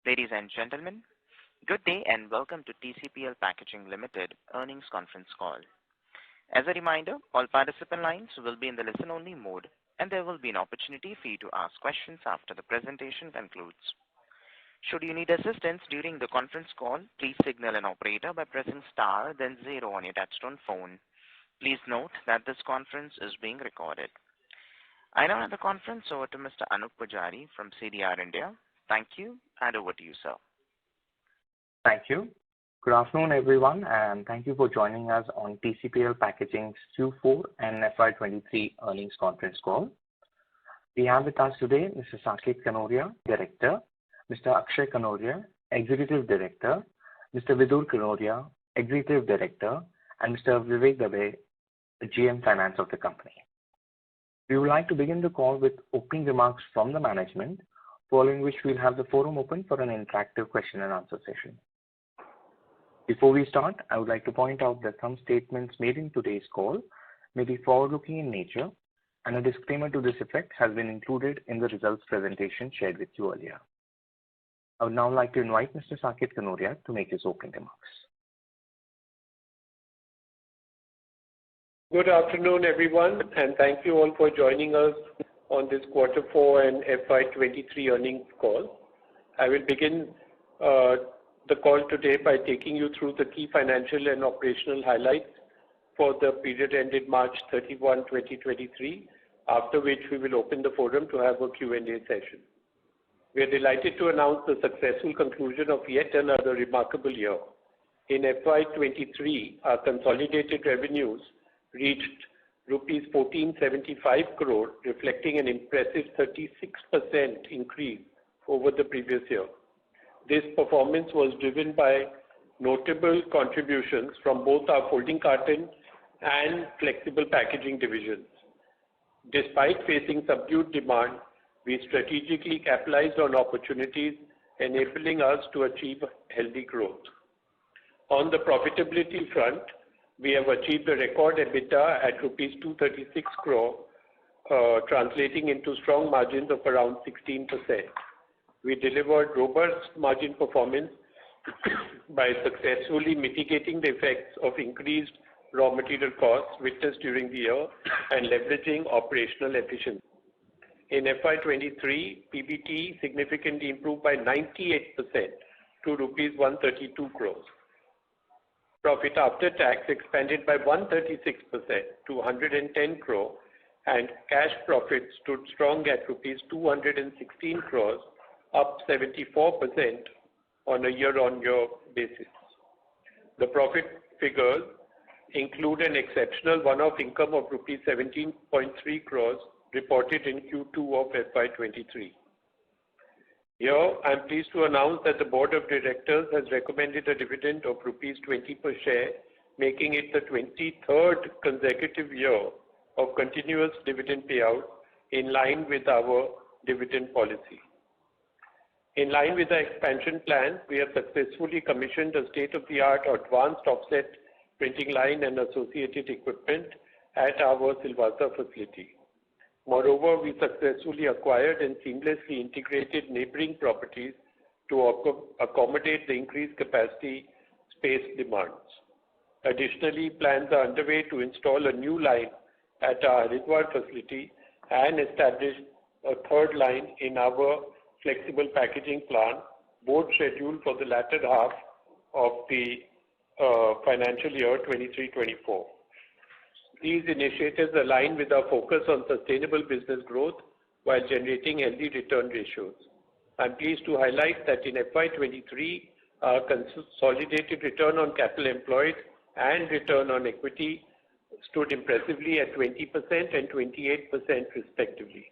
Ladies and gentlemen, good day and welcome to TCPL Packaging Limited earnings conference call. As a reminder, all participant lines will be in the listen-only mode, and there will be an opportunity for you to ask questions after the presentation concludes. Should you need assistance during the conference call, please signal an operator by pressing star then 0 on your touchtone phone. Please note that this conference is being recorded. I now hand the conference over to Mr. Anup Pujari from CDR India. Thank you, and over to you, sir. Thank you. Good afternoon, everyone, and thank you for joining us on TCPL Packaging's Q4 and FY23 earnings conference call. We have with us today Mr. Saket Kanoria, Director, Mr. Akshay Kanoria, Executive Director, Mr. Vidur Kanoria, Executive Director, and Mr. Vivek Dabe, the GM Finance of the company. We would like to begin the call with opening remarks from the management, following which we'll have the forum open for an interactive question and answer session. Before we start, I would like to point out that some statements made in today's call may be forward-looking in nature, and a disclaimer to this effect has been included in the results presentation shared with you earlier. I would now like to invite Mr. Saket Kanoria to make his opening remarks. Good afternoon, everyone, and thank you all for joining us on this Q4 and FY23 earnings call. I will begin the call today by taking you through the key financial and operational highlights for the period ended March 31, 2023, after which we will open the forum to have a Q&A session. We are delighted to announce the successful conclusion of yet another remarkable year. In FY23, our consolidated revenues reached rupees 1475 crore, reflecting an impressive 36% increase over the previous year. This performance was driven by notable contributions from both our folding carton and flexible packaging divisions. Despite facing subdued demand, we strategically capitalized on opportunities, enabling us to achieve healthy growth. On the profitability front, we have achieved a record EBITDA at rupees 236 crore, translating into strong margins of around 16%. We delivered robust margin performance by successfully mitigating the effects of increased raw material costs witnessed during the year and leveraging operational efficiency. In FY23, PBT significantly improved by 98% to rupees 132 crores. Profit after tax expanded by 136% to 110 crore, and cash profit stood strong at rupees 216 crores, up 74% on a year-on-year basis. The profit figures include an exceptional one-off income of rupees 17.3 crores reported in Q2 of FY23. Here, I am pleased to announce that the Board of Directors has recommended a dividend of rupees 20 per share, making it the 23rd consecutive year of continuous dividend payout in line with our dividend policy. In line with the expansion plan, we have successfully commissioned a state-of-the-art advanced offset printing line and associated equipment at our Silvassa facility. Moreover, we successfully acquired and seamlessly integrated neighboring properties to accommodate the increased capacity space demands. Additionally, plans are underway to install a new line at our Haridwar facility and establish a third line in our flexible packaging plant, both scheduled for the latter half of the financial year 23-24. These initiatives align with our focus on sustainable business growth while generating healthy return ratios. I'm pleased to highlight that in FY23, our consolidated return on capital employed and return on equity stood impressively at 20% and 28% respectively.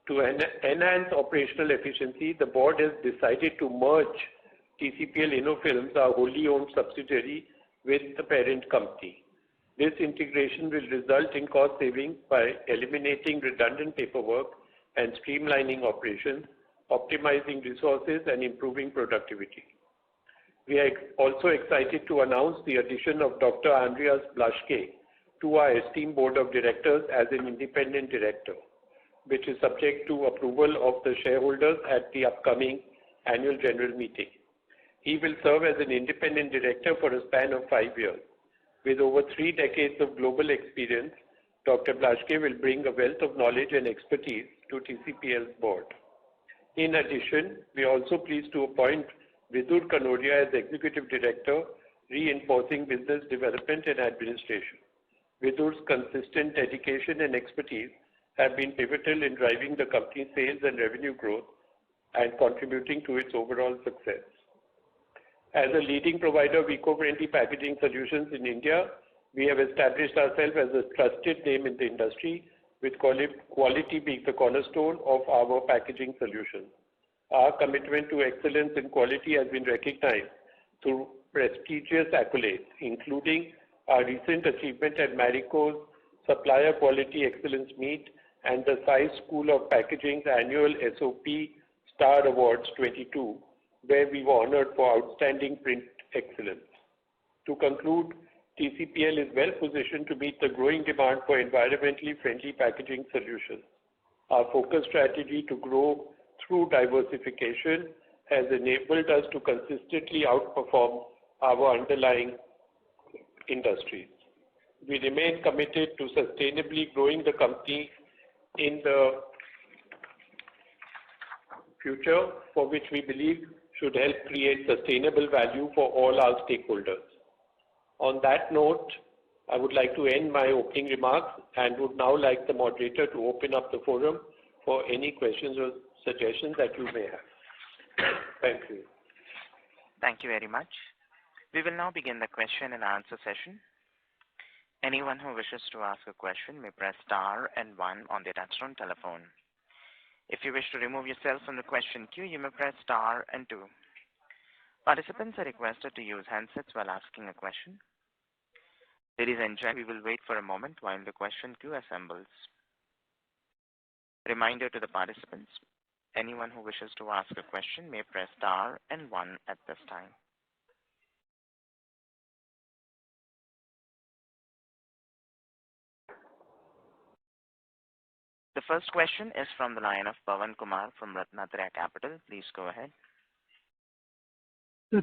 To enhance operational efficiency, the board has decided to merge TCPL Innofilms, our wholly owned subsidiary, with the parent company. This integration will result in cost savings by eliminating redundant paperwork and streamlining operations, optimizing resources, and improving productivity. We are also excited to announce the addition of Dr. Andreas Blaschke to our esteemed board of directors as an independent director, which is subject to approval of the shareholders at the upcoming annual general meeting. He will serve as an independent director for a span of 5 years. With over 3 decades of global experience, Dr. Blaschke will bring a wealth of knowledge and expertise to TCPL's board. In addition, we are also pleased to appoint Vidur Kanodia as Executive Director, reinforcing business development and administration. Vidur's consistent dedication and expertise have been pivotal in driving the company's sales and revenue growth and contributing to its overall success. As a leading provider of eco-friendly packaging solutions in India, we have established ourselves as a trusted name in the industry, with quality being the cornerstone of our packaging solutions. Our commitment to excellence in quality has been recognized through prestigious accolades, including our recent achievement at Marico's Supplier Quality Excellence Meet and the Sai School of Packaging's annual SOP Star Awards 22, where we were honored for outstanding print excellence. To conclude, TCPL is well positioned to meet the growing demand for environmentally friendly packaging solutions. Our focused strategy to grow through diversification has enabled us to consistently outperform our underlying industries. We remain committed to sustainably growing the company in the future, for which we believe should help create sustainable value for all our stakeholders. On that note, I would like to end my opening remarks and would now like the moderator to open up the forum for any questions or suggestions that you may have. Thank you. Thank you very much. We will now begin the question and answer session. Anyone who wishes to ask a question may press star and 1 on their touchtone telephone. If you wish to remove yourself from the question queue, you may press star and 2. Participants are requested to use handsets while asking a question. Ladies and gentlemen, we will wait for a moment while the question queue assembles. Reminder to the participants, anyone who wishes to ask a question may press star and 1 at this time. The first question is from the line of Pawan Kumar from Ratnatraya Capital. Please go ahead. Sir,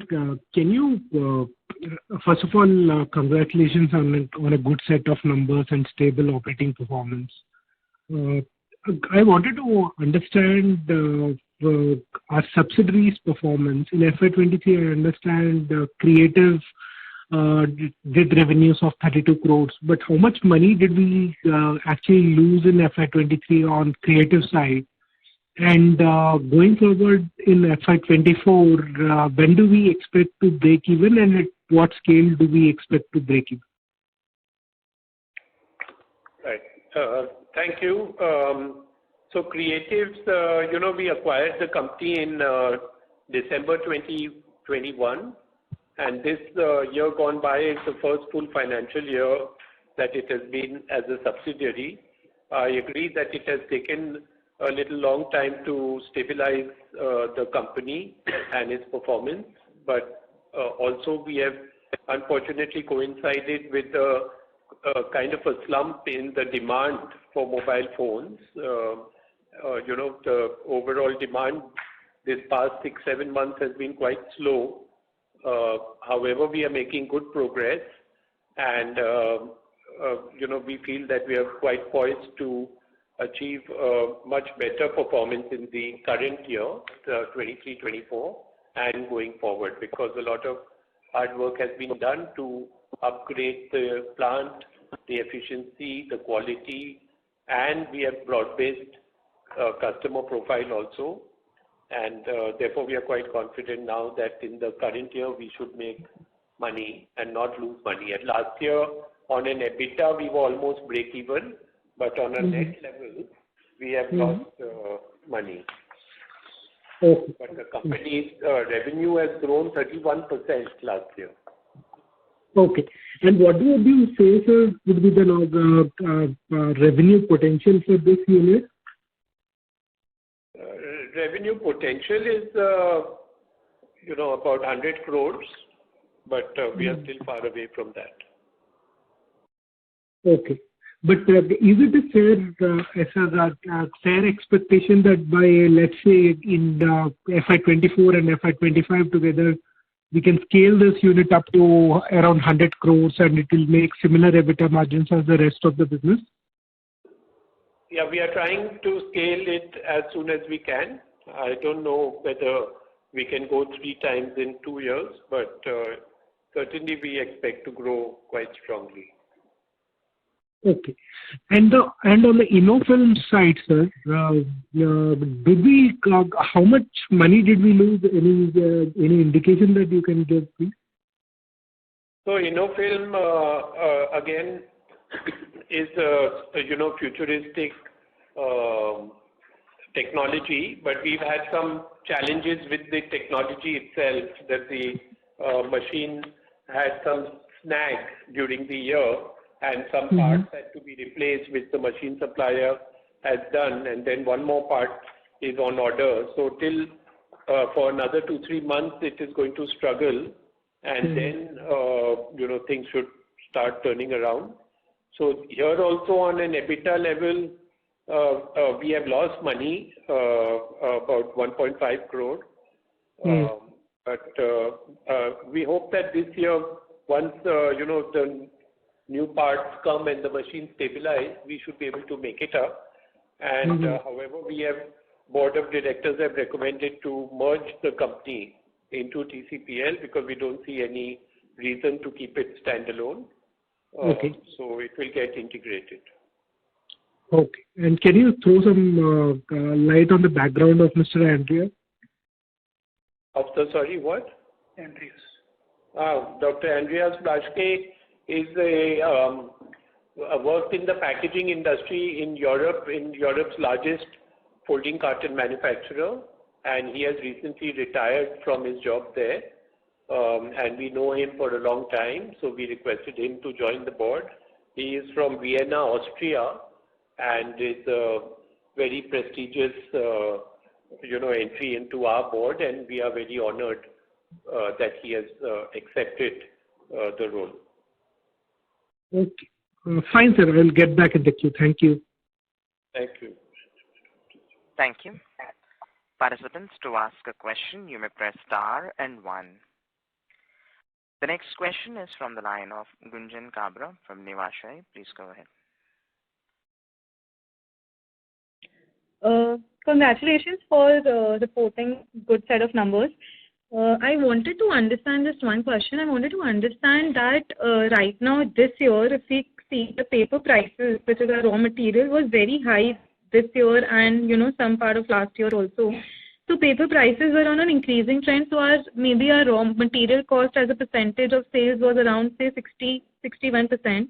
can you, first of all, congratulations on a good set of numbers and stable operating performance. I wanted to understand our subsidiaries' performance. In FY23, I understand Creative did revenues of 32 crores, but how much money did we actually lose in FY23 on Creative side? And going forward in FY24, when do we expect to break even, and at what scale do we expect to break even? Right. Thank you. So Creatives, we acquired the company in December 2021, and this year gone by is the first full financial year that it has been as a subsidiary. I agree that it has taken a little long time to stabilize the company and its performance, but also we have unfortunately coincided with a kind of a slump in the demand for mobile phones. The overall demand this past 6-7 months has been quite slow. However, we are making good progress, and we feel that we are quite poised to achieve much better performance in the current year, 23-24, and going forward, because a lot of hard work has been done to upgrade the plant, the efficiency, the quality, and we have broad-based customer profile also. And therefore, we are quite confident now that in the current year, we should make money and not lose money. And last year, on an EBITDA, we were almost break even, but on a net level, we have lost money. Okay. But the company's revenue has grown 31% last year. Okay. And what would you say, sir, would be the revenue potential for this unit? Revenue potential is, about 100 crores, but we are still far away from that. Okay. But is it a fair expectation that by, let's say, in FY24 and FY25 together, we can scale this unit up to around 100 crores and it will make similar EBITDA margins as the rest of the business? Yeah, we are trying to scale it as soon as we can. I don't know whether we can go 3 times in 2 years, but certainly we expect to grow quite strongly. Okay. And on the InnoFilm side, sir, how much money did we lose? Any indication that you can give, please? So InnoFilm again is futuristic technology, but we've had some challenges with the technology itself, that the machine had some snag during the year and some parts had to be replaced, which the machine supplier has done, and then one more part is on order. So till for another 2-3 months it is going to struggle, and then things should start turning around. So here also on an EBITDA level, we have lost money, about 1.5 crore. But we hope that this year, once the new parts come and the machine stabilize, we should be able to make it up. And however, board of directors have recommended to merge the company into TCPL because we don't see any reason to keep it standalone. Okay. So it will get integrated. Okay. And can you throw some light on the background of Mr. Andrea? Sorry, what? Andreas. Dr. Andreas Blaschke is worked in the packaging industry in Europe's largest folding carton manufacturer, and he has recently retired from his job there. And we know him for a long time, so we requested him to join the board. He is from Vienna, Austria, and is a very prestigious entry into our board, and we are very honored that he has accepted the role. Okay. Fine, sir. I'll get back in the queue. Thank you. Thank you. Thank you. Participants, to ask a question, you may press star and 1. The next question is from the line of Gunjan Kabra from Nivashay. Please go ahead. Congratulations for reporting good set of numbers. I wanted to understand just one question. I wanted to understand that right now this year, if we see the paper prices, which is a raw material, was very high this year and some part of last year also. So paper prices were on an increasing trend. So maybe our raw material cost as a percentage of sales was around say 61%.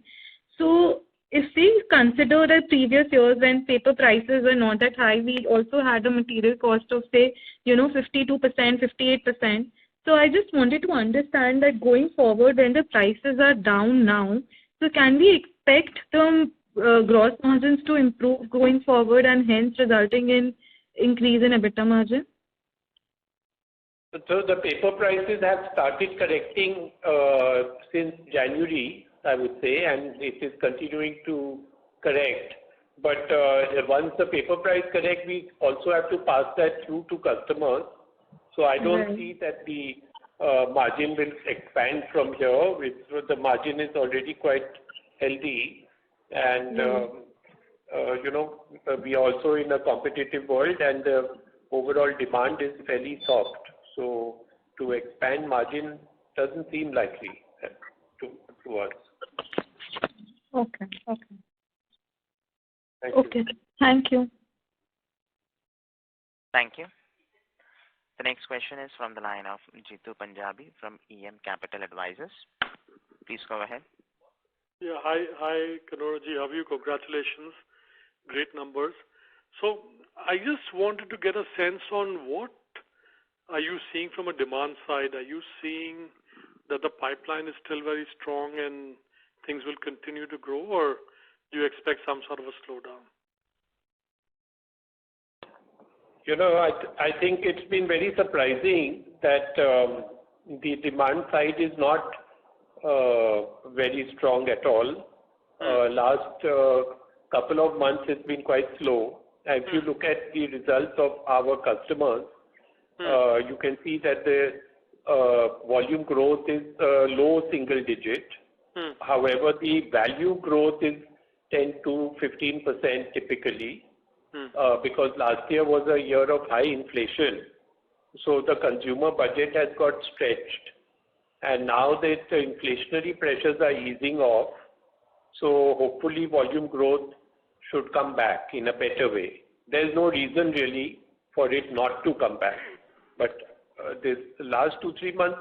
So if we consider that previous years when paper prices were not that high, we also had a material cost of say 52%, 58%. So I just wanted to understand that going forward when the prices are down now, so can we expect the gross margins to improve going forward and hence resulting in increase in EBITDA margin? So the paper prices have started correcting since January, I would say, and it is continuing to correct. But once the paper price corrects, we also have to pass that through to customers. So I don't see that the margin will expand from here. The margin is already quite healthy, and we are also in a competitive world, and the overall demand is fairly soft. So to expand margin doesn't seem likely to us. Okay. Thank you. Okay. Thank you. Thank you. The next question is from the line of Jitu Punjabi from EM Capital Advisors. Please go ahead. Yeah, hi, Kanoraji. How are you? Congratulations. Great numbers. So I just wanted to get a sense on what are you seeing from a demand side? Are you seeing that the pipeline is still very strong and things will continue to grow, or do you expect some sort of a slowdown? I think it's been very surprising that the demand side is not very strong at all. Last couple of months it's been quite slow. If you look at the results of our customers, you can see that the volume growth is low single digit. However, the value growth is 10 to 15% typically, because last year was a year of high inflation. So the consumer budget has got stretched, and now that the inflationary pressures are easing off, so hopefully volume growth should come back in a better way. There is no reason really for it not to come back. But this last 2-3 months,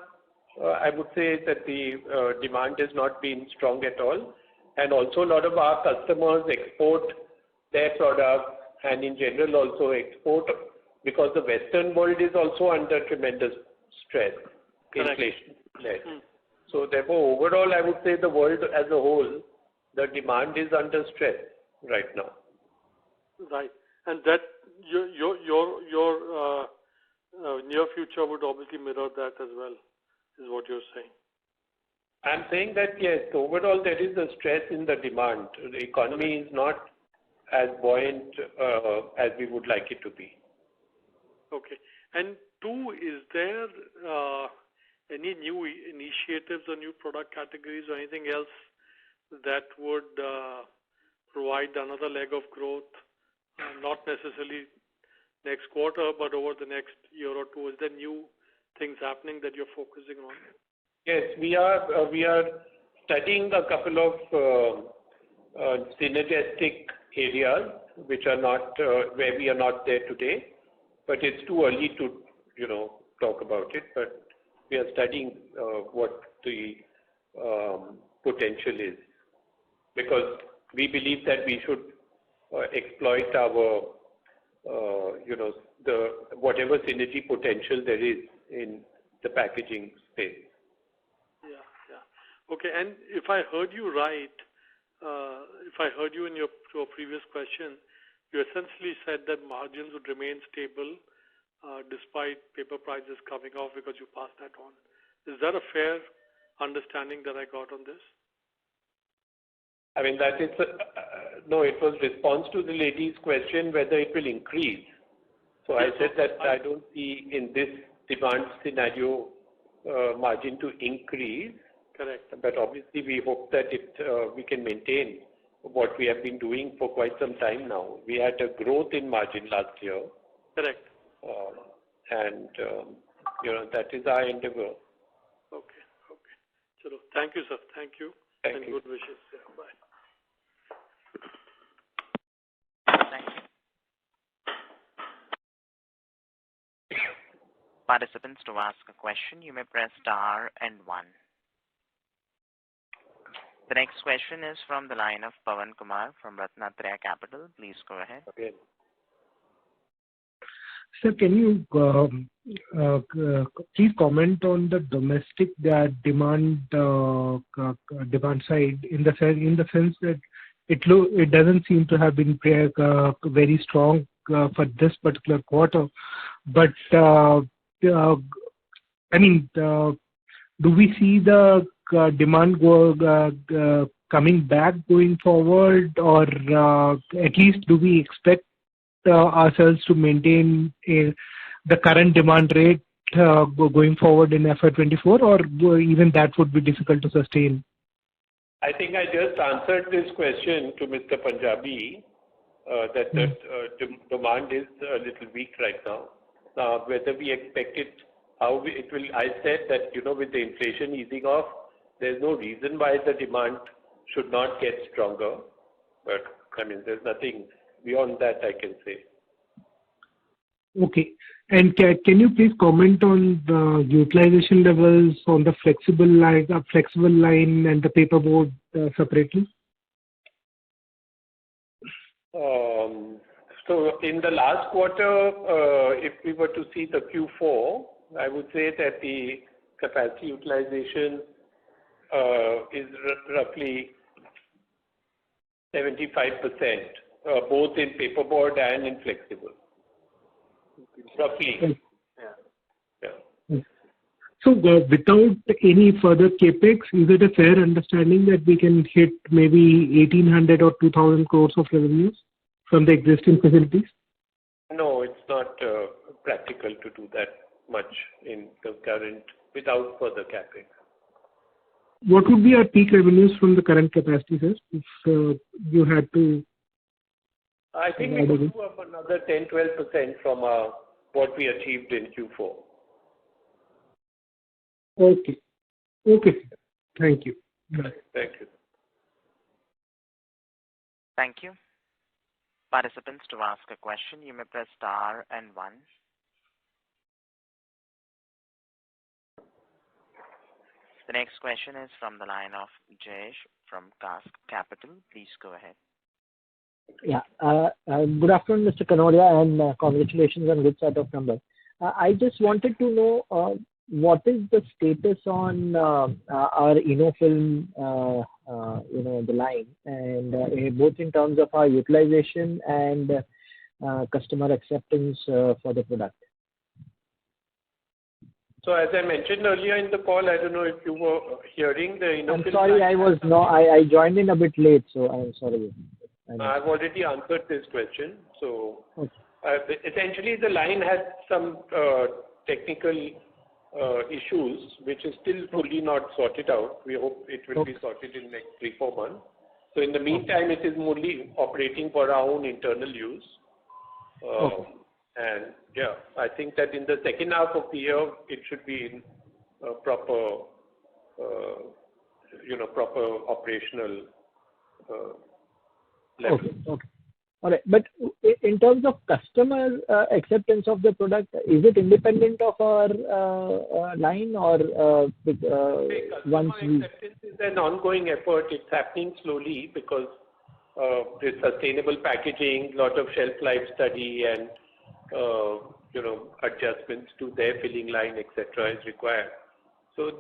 I would say that the demand has not been strong at all. And also a lot of our customers export their products and in general also export, because the Western world is also under tremendous stress, inflation-led. So therefore, overall, I would say the world as a whole, the demand is under stress right now. Right, and that your near future would obviously mirror that as well, is what you're saying. I'm saying that yes, overall there is a stress in the demand. The economy is not as buoyant as we would like it to be. Okay. And two, is there any new initiatives or new product categories or anything else that would provide another leg of growth, not necessarily next quarter, but over the next year or two? Is there new things happening that you're focusing on? Yes, we are studying a couple of synergistic areas which are not where we are not there today, but it's too early to talk about it. But we are studying what the potential is, because we believe that we should exploit our the whatever synergy potential there is in the packaging space. Okay, and if I heard you right, if I heard you in your previous question, you essentially said that margins would remain stable despite paper prices coming off because you passed that on. Is that a fair understanding that I got on this? I mean, that is no, it was response to the lady's question whether it will increase. So I said that I don't see in this demand scenario margin to increase. Correct. But obviously we hope that we can maintain what we have been doing for quite some time now. We had a growth in margin last year. Correct. And that is our endeavor. Okay. So thank you, sir. Thank you. Thank you. Good wishes. Yeah, bye. Thank you. Participants, to ask a question, you may press star and 1. The next question is from the line of Pawan Kumar from Ratnatraya Capital. Please go ahead. Okay. Sir, can you please comment on the domestic demand side in the sense that it doesn't seem to have been very strong for this particular quarter, but I mean, do we see the demand coming back going forward, or at least do we expect ourselves to maintain the current demand rate going forward in FY24, or even that would be difficult to sustain? I think I just answered this question to Mr. Punjabi that the demand is a little weak right now. Whether we expect it, how it will, I said that with the inflation easing off, there's no reason why the demand should not get stronger. But I mean, there's nothing beyond that I can say. Okay. And can you please comment on the utilization levels on the flexible line and the paperboard separately? So in the last quarter, if we were to see the Q4, I would say that the capacity utilization is roughly 75%, both in paperboard and in flexible. Roughly. Okay. Yeah. So without any further capex, is it a fair understanding that we can hit maybe 1,800 or 2,000 crores of revenues from the existing facilities? No, it's not practical to do that much in the current without further capex. What would be our peak revenues from the current capacity, sir, if you had to? I think we could do up another 10-12% from what we achieved in Q4. Okay. Okay. Thank you. Thank you. Thank you. Participants, to ask a question, you may press star and 1. The next question is from the line of Jayesh from Cask Capital. Please go ahead. Yeah. Good afternoon, Mr. Kanodia, and congratulations on good set of numbers. I just wanted to know what is the status on our InnoFilm, the line, and both in terms of our utilization and customer acceptance for the product. So as I mentioned earlier in the call, I don't know if you were hearing the InnoFilm. I'm sorry, I joined in a bit late, so I'm sorry. I've already answered this question. So okay. Essentially, the line has some technical issues, which is still fully not sorted out. We hope it will be sorted in next 3-4 months. So in the meantime, it is only operating for our own internal use. And yeah, I think that in the second half of the year, it should be in proper operational level. Okay. All right. But in terms of customer acceptance of the product, is it independent of our line or once we? Acceptance is an ongoing effort. It's happening slowly because there's sustainable packaging, lot of shelf life study, and adjustments to their filling line, etc. is required. So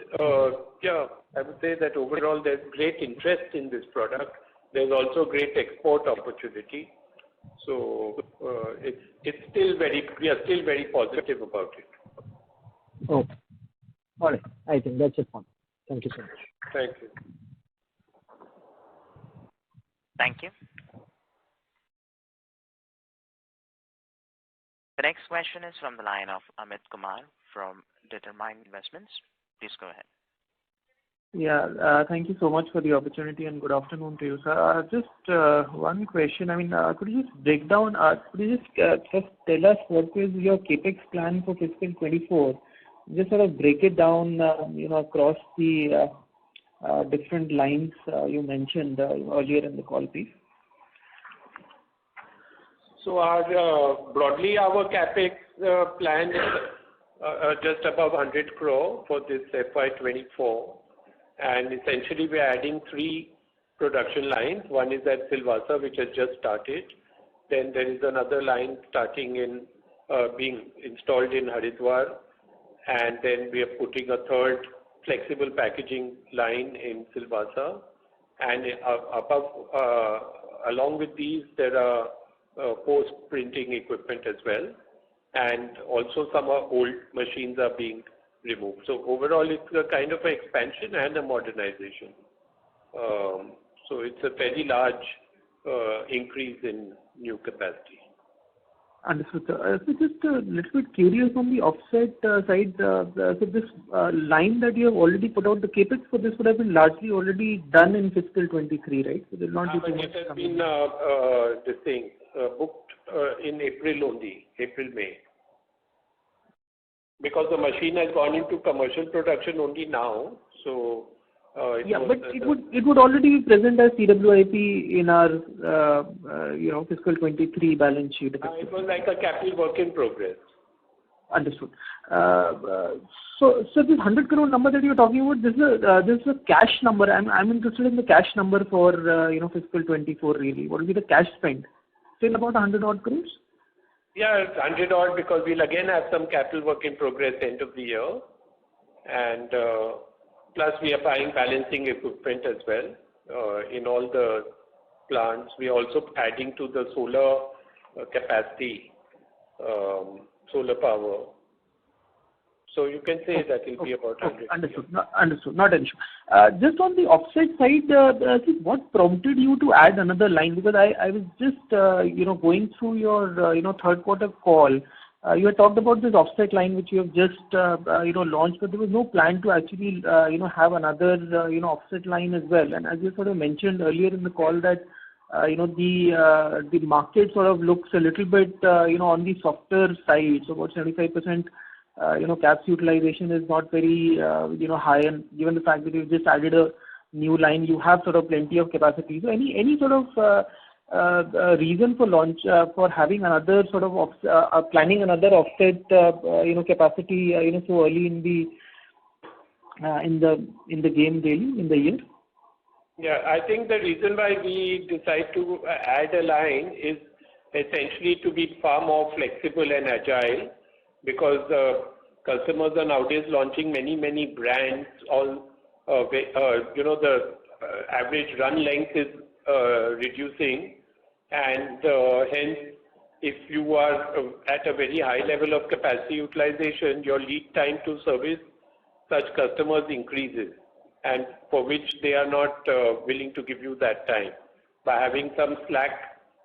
yeah, I would say that overall there's great interest in this product. There's also great export opportunity. So we are still very positive about it. Okay. All right. I think that's it for me. Thank you so much. Thank you. Thank you. The next question is from the line of Amit Kumar from Determined Investments. Please go ahead. Yeah, thank you so much for the opportunity and good afternoon to you, sir. Just one question. I mean, could you just break down, could you just tell us what is your capex plan for fiscal 24? Just sort of break it down, across the different lines you mentioned earlier in the call, please. So broadly our capex plan is just above 100 crore for this FY24. And essentially, we are adding 3 production lines. One is at Silvassa, which has just started. Then there is another line being installed in Haridwar. And then we are putting a third flexible packaging line in Silvassa. And along with these, there are post-printing equipment as well. And also some old machines are being removed. So overall, it's a kind of an expansion and a modernization. So it's a very large increase in new capacity. Understood, sir. So just a little bit curious on the offset side. So this line that you have already put out, the capex for this would have been largely already done in fiscal 23, right? So there will not be too much. It has been booked in April only, May. Because the machine has gone into commercial production only now, so it would already be present as CWIP in our fiscal 23 balance sheet. It was like a capital work in progress. Understood. So this 100 crore number that you're talking about, this is a cash number. I'm interested in the cash number for fiscal 24 really. What will be the cash spent? Still about 100 odd crores? Yeah, 100 odd, because we'll again have some capital work in progress end of the year. And plus we are buying balancing equipment as well in all the plants. We are also adding to the solar capacity, solar power. So you can say that will be about 100. Understood. Understood. Not an issue. Just on the offset side, what prompted you to add another line? Because I was just, going through your, third quarter call. You had talked about this offset line which you have just, launched, but there was no plan to actually, have another, offset line as well. And as you sort of mentioned earlier in the call that, the market sort of looks a little bit, on the softer side. So about 75%, caps utilization is not very, high. And given the fact that you've just added a new line, you have sort of plenty of capacity. So any sort of reason for launch, for having another sort of planning another offset, capacity, so early in the game really in the year? Yeah, I think the reason why we decide to add a line is essentially to be far more flexible and agile, because customers are nowadays launching many brands. All the average run length is reducing, and hence, if you are at a very high level of capacity utilization, your lead time to service such customers increases, and for which they are not willing to give you that time. By having some slack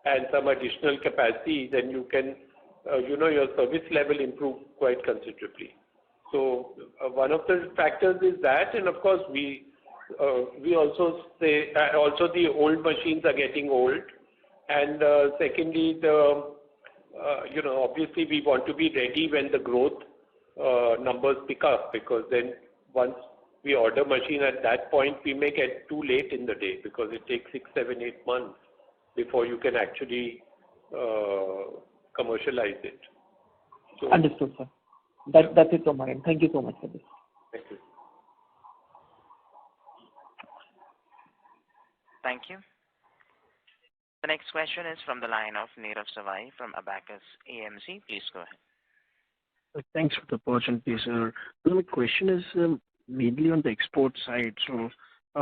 and some additional capacity, then you can, your service level improve quite considerably. So one of the factors is that, and of course we also say also the old machines are getting old, and secondly, obviously we want to be ready when the growth numbers pick up, because then once we order machine at that point, we may get too late in the day, because it takes 6, 7, 8 months before you can actually commercialize it. So, understood, sir. That's it from my end. Thank you so much for this. Thank you. Thank you. The next question is from the line of Nirav Savai from Abacus AMC. Please go ahead. Thanks for the opportunity, sir. So my question is mainly on the export side. So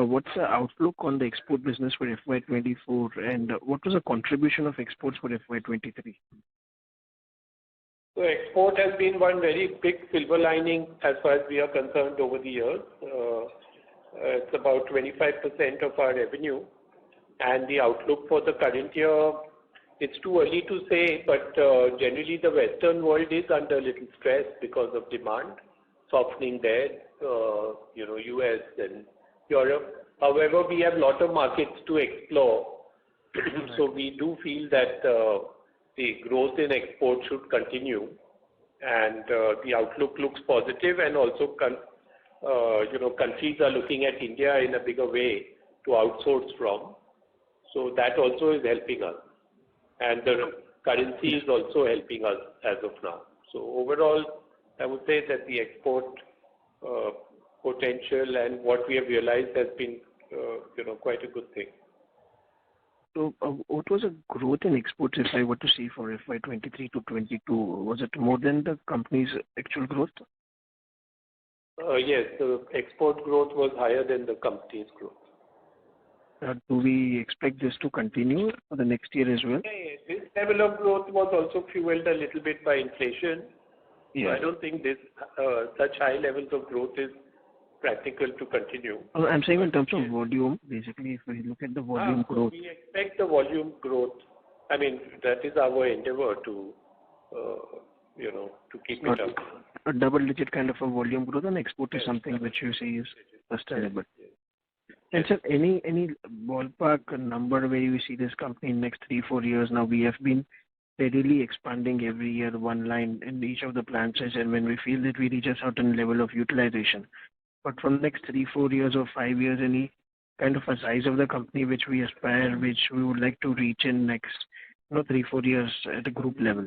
what's the outlook on the export business for FY24, and what was the contribution of exports for FY23? So export has been one very big silver lining as far as we are concerned over the years. It's about 25% of our revenue, and the outlook for the current year, it's too early to say, but generally the Western world is under a little stress because of demand softening there, US and Europe. However, we have a lot of markets to explore, so we do feel that the growth in export should continue, and the outlook looks positive, and also countries are looking at India in a bigger way to outsource from. So that also is helping us, and the currency is also helping us as of now. So overall, I would say that the export potential and what we have realized has been, quite a good thing. So what was the growth in exports if I were to see for FY23 to 22? Was it more than the company's actual growth? Yes, the export growth was higher than the company's growth. Do we expect this to continue for the next year as well? Yeah, this level of growth was also fueled a little bit by inflation. Yes. So I don't think this such high levels of growth is practical to continue. I'm saying in terms of volume, basically, if we look at the volume growth. We expect the volume growth. I mean, that is our endeavor to, to keep it up. A double-digit kind of a volume growth, and export is something which you see is sustainable. And sir, any ballpark number where you see this company in next 3-4 years? Now we have been steadily expanding every year one line in each of the plants, and when we feel that we reach a certain level of utilization. But from next 3-4 years or 5 years, any kind of a size of the company which we aspire, which we would like to reach in next 3-4 years at a group level,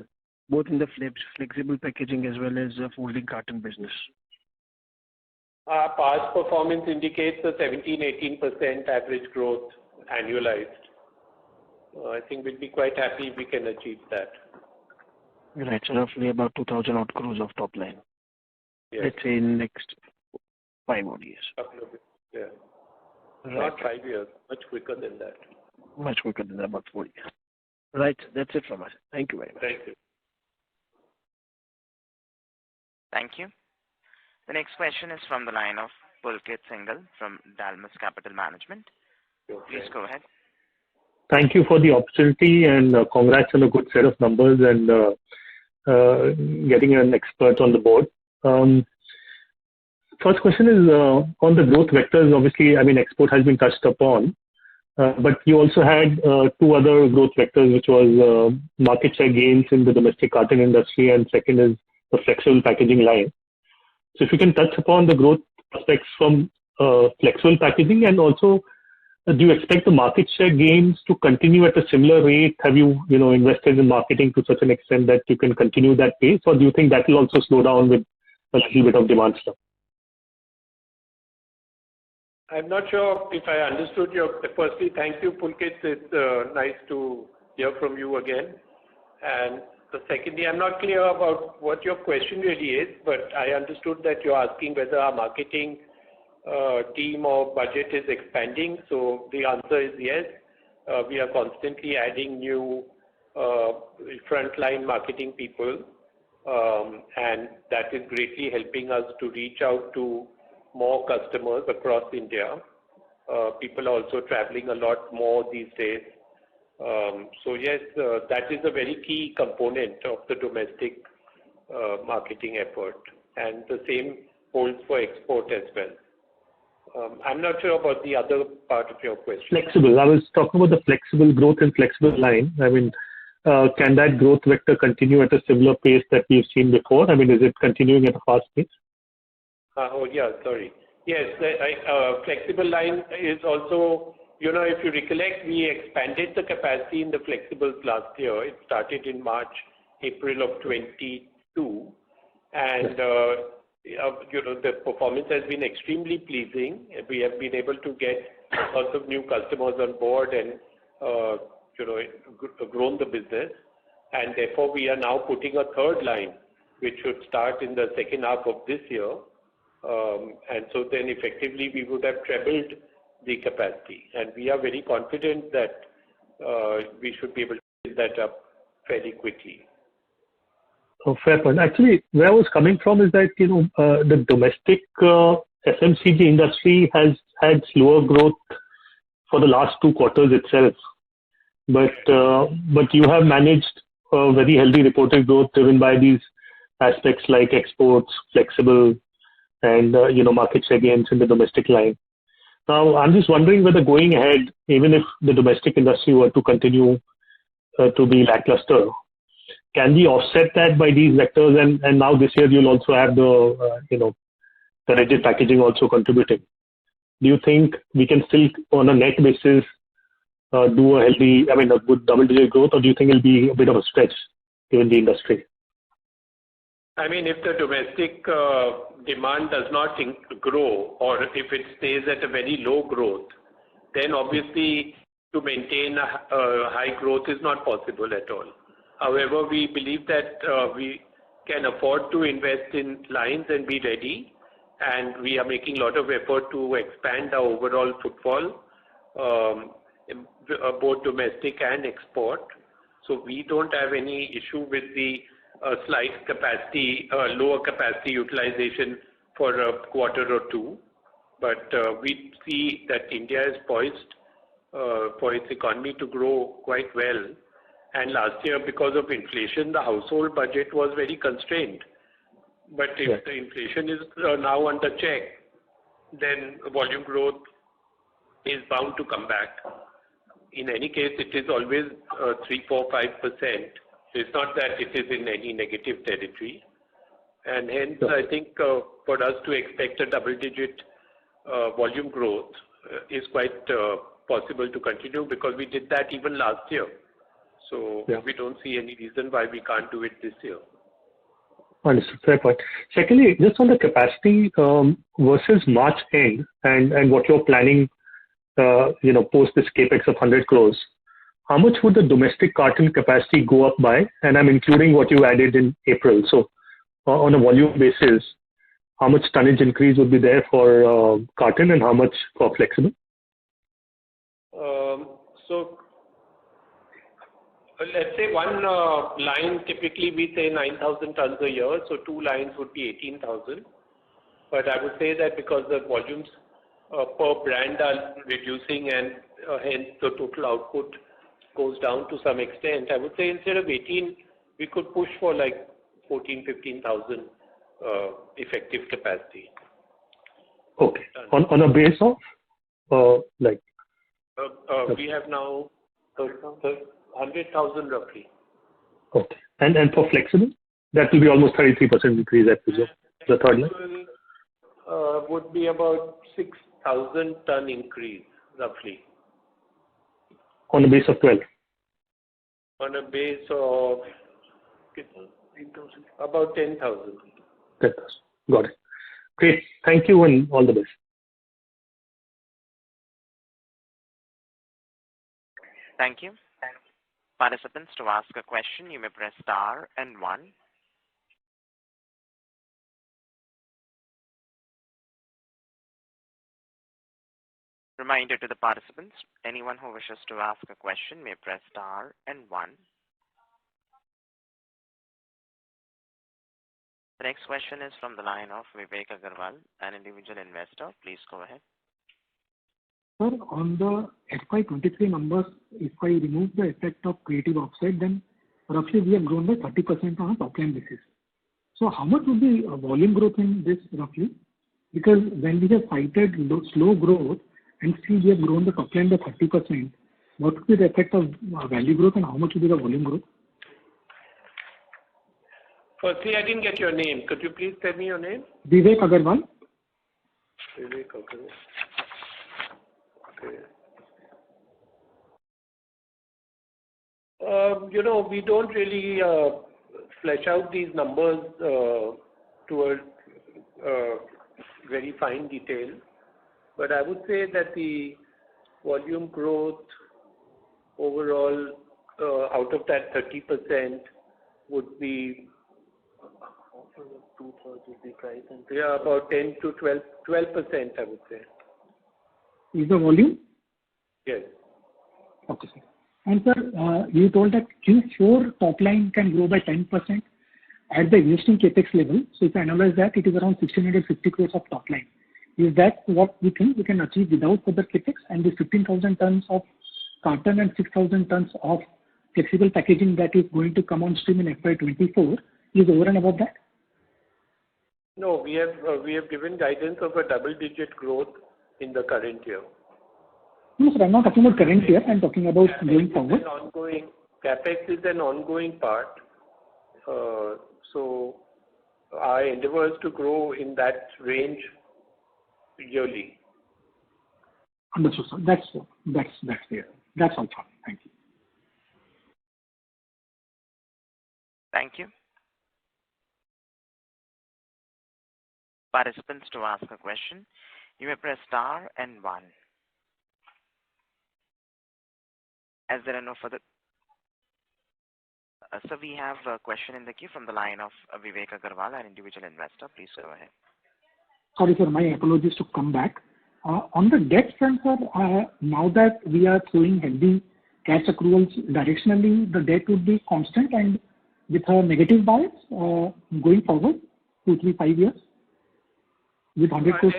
both in the flexible packaging as well as folding carton business. Our past performance indicates a 17-18% average growth annualized. I think we'll be quite happy if we can achieve that. Right, so roughly about 2,000 odd crores of top line. Yes. Let's say in next 5 odd years. Yeah. Right. Not 5 years, much quicker than that. Much quicker than that, about 4 years. Right, that's it from us. Thank you very much. Thank you. Thank you. The next question is from the line of Pulkit Singhal from Dalmus Capital Management. Please go ahead. Thank you for the opportunity and congrats on a good set of numbers and getting an expert on the board. First question is on the growth vectors. Obviously, I mean, export has been touched upon, but you also had two other growth vectors, which was market share gains in the domestic carton industry, and second is the flexible packaging line. So if you can touch upon the growth prospects from flexible packaging, and also do you expect the market share gains to continue at a similar rate? Have you invested in marketing to such an extent that you can continue that pace, or do you think that will also slow down with a little bit of demand stuff? I'm not sure if I understood your. Firstly, thank you, Pulkit. It's nice to hear from you again. And secondly, I'm not clear about what your question really is, but I understood that you're asking whether our marketing team or budget is expanding. So the answer is yes. We are constantly adding new frontline marketing people, and that is greatly helping us to reach out to more customers across India. People are also traveling a lot more these days. So yes, that is a very key component of the domestic marketing effort, and the same holds for export as well. I'm not sure about the other part of your question. Flexible. I was talking about the flexible growth and flexible line. I mean, can that growth vector continue at a similar pace that we've seen before? I mean, is it continuing at a fast pace? Oh, yeah, sorry. Yes, flexible line is also, if you recollect, we expanded the capacity in the flexibles last year. It started in April of 22. And, the performance has been extremely pleasing. We have been able to get lots of new customers on board and, grown the business. And therefore, we are now putting a third line, which should start in the second half of this year. And so then effectively we would have trebled the capacity, and we are very confident that we should be able to build that up fairly quickly. Oh, fair point. Actually, where I was coming from is that the domestic FMCG industry has had slower growth for the last 2 quarters itself, but you have managed a very healthy reported growth driven by these aspects like exports, flexible, and market share gains in the domestic line. Now, I'm just wondering whether going ahead, even if the domestic industry were to continue to be lackluster, can we offset that by these vectors? And now this year you'll also have the rigid packaging also contributing. Do you think we can still, on a net basis, do a good double-digit growth, or do you think it'll be a bit of a stretch given the industry? I mean, if the domestic demand does not grow, or if it stays at a very low growth, then obviously to maintain a high growth is not possible at all. However, we believe that we can afford to invest in lines and be ready, and we are making a lot of effort to expand our overall footfall, both domestic and export. So we don't have any issue with the slight capacity, lower capacity utilization for a quarter or two. But we see that India is poised for its economy to grow quite well. And last year, because of inflation, the household budget was very constrained. But if the inflation is now under check, then volume growth is bound to come back. In any case, it is always 3, 4, 5%. It's not that it is in any negative territory. And hence, I think for us to expect a double-digit volume growth is quite possible to continue, because we did that even last year. So we don't see any reason why we can't do it this year. Understood. Fair point. Secondly, just on the capacity versus March end and what you're planning, post this capex of 100 crores, how much would the domestic carton capacity go up by? And I'm including what you added in April. So on a volume basis, how much tonnage increase would be there for carton and how much for flexible? So let's say one line, typically we say 9,000 tons a year, so 2 lines would be 18,000. But I would say that because the volumes per brand are reducing and hence the total output goes down to some extent, I would say instead of 18, we could push for like 14, 15,000 effective capacity. Okay. On a base of like? We have now 100,000 roughly. Okay. And for flexible, that will be almost 33% increase, I presume. The third line? Would be about 6,000 ton increase roughly. On a base of 12? On a base of about 10,000. 10,000. Got it. Great. Thank you and all the best. Thank you. Participants, to ask a question, you may press star and 1. Reminder to the participants, anyone who wishes to ask a question may press star and 1. The next question is from the line of Vivek Agarwal, an individual investor. Please go ahead. Sir, on the FY23 numbers, if I remove the effect of creative offset, then roughly we have grown by 30% on a top-line basis. So how much would be volume growth in this roughly? Because when we have cited slow growth and still we have grown the top-line by 30%, what would be the effect of value growth and how much would be the volume growth? Firstly, I didn't get your name. Could you please tell me your name? Vivek Agarwal. Vivek Agarwal. Okay. We don't really flesh out these numbers to a very fine detail, but I would say that the volume growth overall out of that 30% would be about 10 to 12%, I would say. Is the volume? Yes. Okay, sir. And sir, you told that Q4 top line can grow by 10% at the existing capex level. So if I analyze that, it is around 1,650 crores of top line. Is that what we think we can achieve without further capex? And the 15,000 tons of carton and 6,000 tons of flexible packaging that is going to come on stream in FY24 is over and above that? No, we have given guidance of a double-digit growth in the current year. No, sir, I'm not talking about current year. I'm talking about going forward. CapEx is an ongoing part. So our endeavor is to grow in that range yearly. Understood, sir. That's clear. That's all, sir. Thank you. Thank you. Participants, to ask a question, you may press star and 1. As there are no further... so we have a question in the queue from the line of Vivek Agarwal, an individual investor. Please go ahead. Sorry, sir. My apologies to come back. On the debt front, sir, now that we are showing healthy cash accruals directionally, the debt would be constant and with a negative bias going forward 2, 3, 5 years with 100 crores.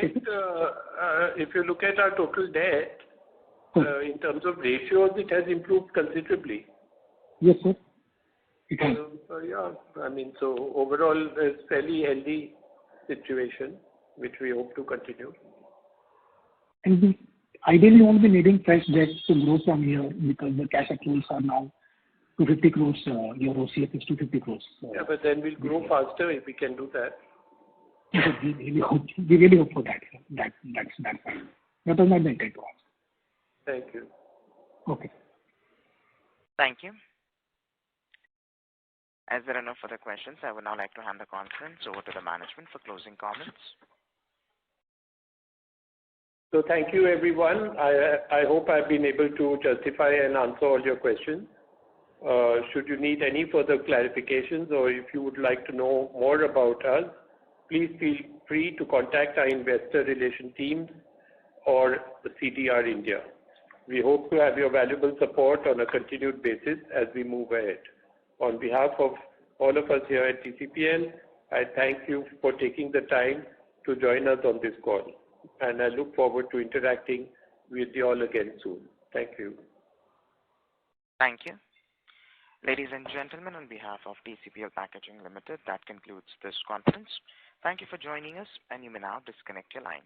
If you look at our total debt, in terms of ratios, it has improved considerably. Yes, sir. It has. Yeah, I mean, so overall, it's fairly healthy situation, which we hope to continue. And we ideally won't be needing fresh debt to grow from here because the cash accruals are now 250 crores. Your OCF is 250 crores. Yeah, but then we'll grow faster if we can do that. We really hope for that. That's fine. That was my intent to ask. Thank you. Okay. Thank you. As there are no further questions, I would now like to hand the conference over to the management for closing comments. So thank you, everyone. I hope I've been able to justify and answer all your questions. Should you need any further clarifications or if you would like to know more about us, please feel free to contact our investor relation team or the CDR India. We hope to have your valuable support on a continued basis as we move ahead. On behalf of all of us here at TCPL, I thank you for taking the time to join us on this call. And I look forward to interacting with you all again soon. Thank you. Thank you. Ladies and gentlemen, on behalf of TCPL Packaging Limited, that concludes this conference. Thank you for joining us, and you may now disconnect your lines.